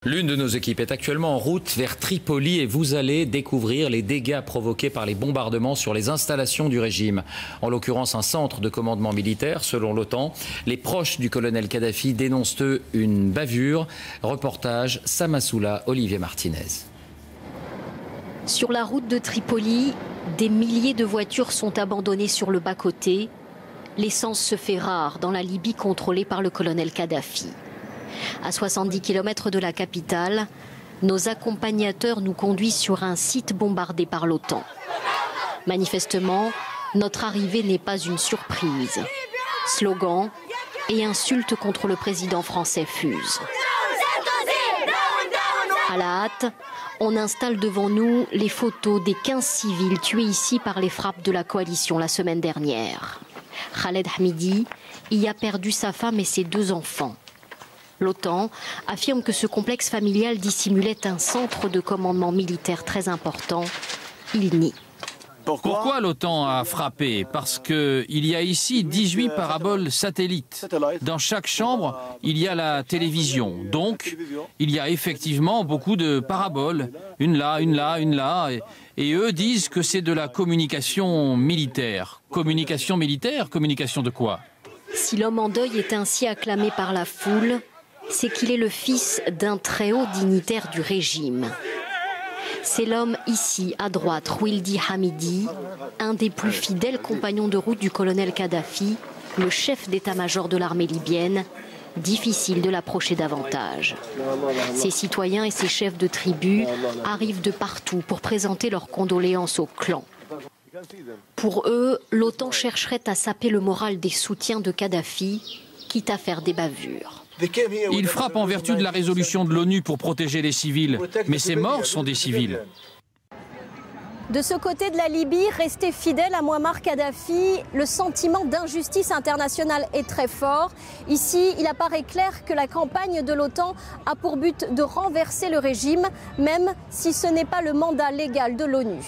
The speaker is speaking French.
L'une de nos équipes est actuellement en route vers Tripoli et vous allez découvrir les dégâts provoqués par les bombardements sur les installations du régime. En l'occurrence, un centre de commandement militaire, selon l'OTAN. Les proches du colonel Kadhafi dénoncent eux une bavure. Reportage Samassoula, Olivier Martinez. Sur la route de Tripoli, des milliers de voitures sont abandonnées sur le bas-côté. L'essence se fait rare dans la Libye contrôlée par le colonel Kadhafi. À 70 km de la capitale, nos accompagnateurs nous conduisent sur un site bombardé par l'OTAN. Manifestement, notre arrivée n'est pas une surprise. Slogans et insultes contre le président français fusent. À la hâte, on installe devant nous les photos des 15 civils tués ici par les frappes de la coalition la semaine dernière. Khaled Hamidi y a perdu sa femme et ses 2 enfants. L'OTAN affirme que ce complexe familial dissimulait un centre de commandement militaire très important. Il nie. Pourquoi l'OTAN a frappé? Parce qu'il y a ici 18 paraboles satellites. Dans chaque chambre, il y a la télévision. Donc, il y a effectivement beaucoup de paraboles. Une là, une là, une là. Et eux disent que c'est de la communication militaire. Communication militaire? Communication de quoi? Si l'homme en deuil est ainsi acclamé par la foule, c'est qu'il est le fils d'un très haut dignitaire du régime. C'est l'homme ici, à droite, Rouildi Hamidi, un des plus fidèles compagnons de route du colonel Kadhafi, le chef d'état-major de l'armée libyenne. Difficile de l'approcher davantage. Ses citoyens et ses chefs de tribu arrivent de partout pour présenter leurs condoléances au clan. Pour eux, l'OTAN chercherait à saper le moral des soutiens de Kadhafi, quitte à faire des bavures. Ils frappent en vertu de la résolution de l'ONU pour protéger les civils. Mais ces morts sont des civils. De ce côté de la Libye, resté fidèle à Mouammar Kadhafi, le sentiment d'injustice internationale est très fort. Ici, il apparaît clair que la campagne de l'OTAN a pour but de renverser le régime, même si ce n'est pas le mandat légal de l'ONU.